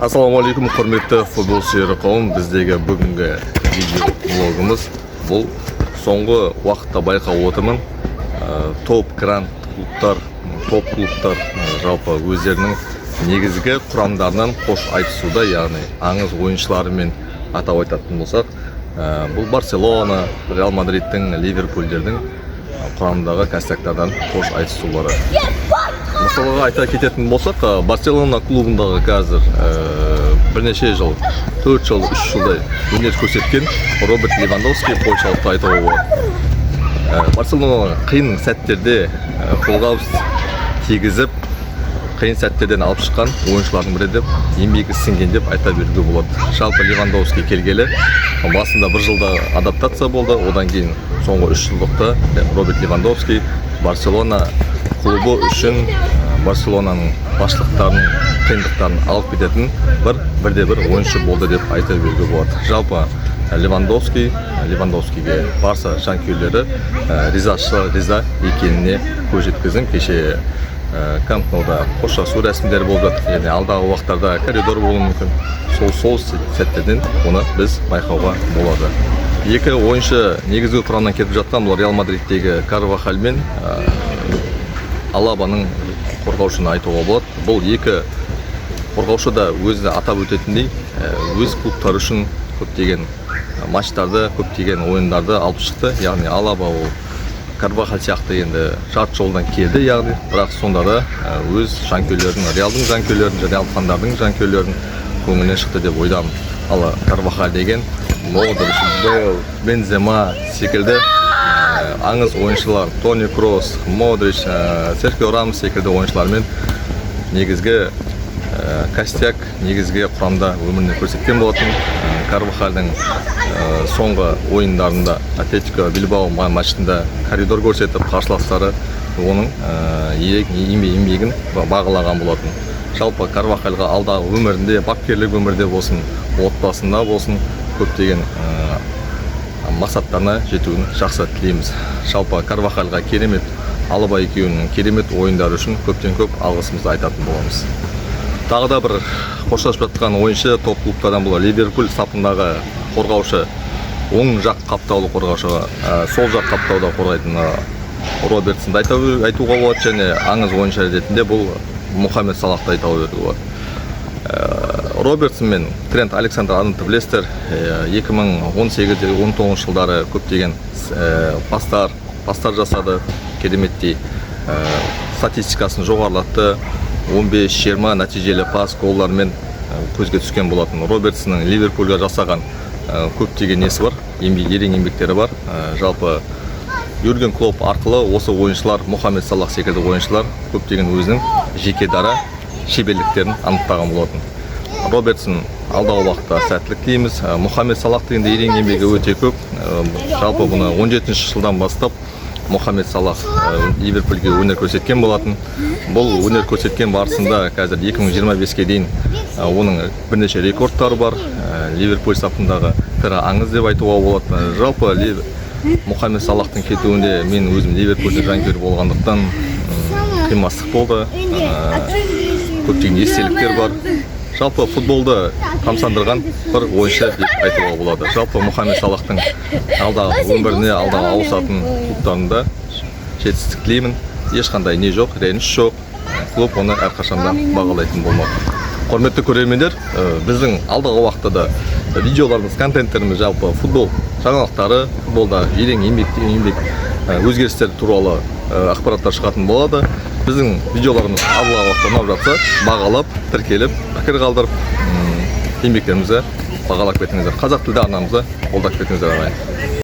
Ассалаумалейкум, құрметті футбол сүйер қауым. Біздегі бүгінгі видео блогымыз бұл соңғы уақытта байқап отырмын. Топ гранд клубтар, топ клубтар жалпы өздерінің негізгі құрамдарынан қош айтысуда, яғни аңыз ойыншыларымен атап айтатын болсақ, бұл Барселона, Реал Мадридтің, Ливерпульдердің құрамындағы костяктардан қош айтысулары. Мысалға айта кететін болсақ, Барселона клубындағы қазір бірнеше жыл, 4 жыл, 3 жылдай өнер көрсеткен Роберт Левандовский польшалықты айтуға болады. Барселона қиын сәттерде қолғабыс тигізіп, қиын сәттерден алып шыққан ойыншылардың бірі деп, еңбегі сіңген деп айта беруге болады. Жалпы Левандовский келгелі басында 1 жылда адаптация болды, одан кейін соңғы 3 жылдықта Роберт Левандовский Барселона клубы үшін Барселонаның басшылықтарының қиындықтарын алып кететін бірде-бір ойыншы болды деп айта беруге болады. Жалпы Левандовскийге Барса жанкүйерлері риза екеніне көз жеткіздім. Кеше Камп Ноуда қоштасу рәсімдері болып жатыр. Яғни алдағы уақыттарда коридор болуы мүмкін. Сол сәттерден оны біз байқауға болады. Екі ойыншы негізгі құрамнан кетіп жатқан бұл Реал Мадридтегі Карвахаль мен Алабаның қорғаушыны айтуға болады. Бұл екі қорғаушы да өзі атап өтетіндей, өз клубтары үшін көптеген матчтарды, көптеген ойындарды алып шықты. Яғни Алаба ол Карвахаль сияқты енді жарты жолдан келді, яғни бірақ сонда да өз жанкүйерлерін, Реалдың жанкүйерлерін және фандардың жанкүйерлерін көңілінен шықты деп ойдамын. Ал Карвахаль деген Модрич, Бейл, Бензема секілді аңыз ойыншылар, Тони Кросс, Модрич, Серхио Рамос секілді ойыншылармен негізгі костяк, негізгі құрамда өміріне көрсеткен болатын. Карвахальдың соңғы ойындарында Атлетико Билбао матчында коридор көрсетіп, қарсыластары оның еңбегін бағалаған болатын. Жалпы Карвахальға алдағы өмірінде, бапкерлік өмірде болсын, отбасында болсын, көптеген мақсаттарына жетуін жақсы тілейміз. Жалпы Карвахальға керемет, Алаба екеуінің керемет ойындары үшін көптен көп алғысымызды айтатын боламыз. Тағы да бір қоштасып жатқан ойыншы топ клубтардан бұл Ливерпуль сапындағы қорғаушы, оң жақ қаптаулы қорғаушы, сол жақ қаптауда қорғайтын Робертсонды айтуға болады, және аңыз ойыншы ретінде бұл Мохамед Салахты айтуға болады. Робертсон мен Трент Александр-Арнольдты білесіздер, 2018-19 жылдары көптеген пастар жасады, кереметтей статистикасын жоғарылатты, 15-20 нәтижелі пас голлармен көзге түскен болатын. Робертсонның Ливерпульге жасаған көптеген несі бар, ерен еңбектері бар. Жалпы Юрген Клоп арқылы осы ойыншылар, Мохамед Салах секілді ойыншылар көптеген өзінің жеке дара шеберліктерін анықтаған болатын. Робертсон алдағы уақытта сәттілік тілейміз. Мохамед Салах дегенде ерен еңбегі өте көп. Жалпы бұны 17-ші жылдан бастап Мохамед Салах Ливерпульге өнер көрсеткен болатын. Бұл өнер көрсеткен барысында қазір 2025-ке дейін оның бірнеше рекордтары бар. Ливерпуль сапындағы тірі аңыз деп айтуға болады. Жалпы Мохамед Салахтың кетуінде мен өзім Ливерпульдің жанкүйері болғандықтан қимастық болды. Көптеген естеліктер бар. Жалпы футболды тамсандырған бір ойыншы деп айтуға болады. Жалпы Мохамед Салахтың алдағы өміріне, алдағы ауысатын клубтарында жетістік тілеймін. Ешқандай не жоқ, реніш жоқ. Клуб оны әрқашанда бағалайтын болмақ. Құрметті көрермендер, біздің алдағы уақытта да видеоларымыз, контенттеріміз жалпы футбол жаңалықтары, футболда ерен еңбек өзгерістер туралы ақпараттар шығатын болады. Біздің видеоларымыз алдағы уақытта ұнап жатса, бағалап, тіркеліп, пікір қалдырып, еңбектерімізді бағалап кетіңіздер. Қазақ тілді арнамызды қолдап кетіңіздер.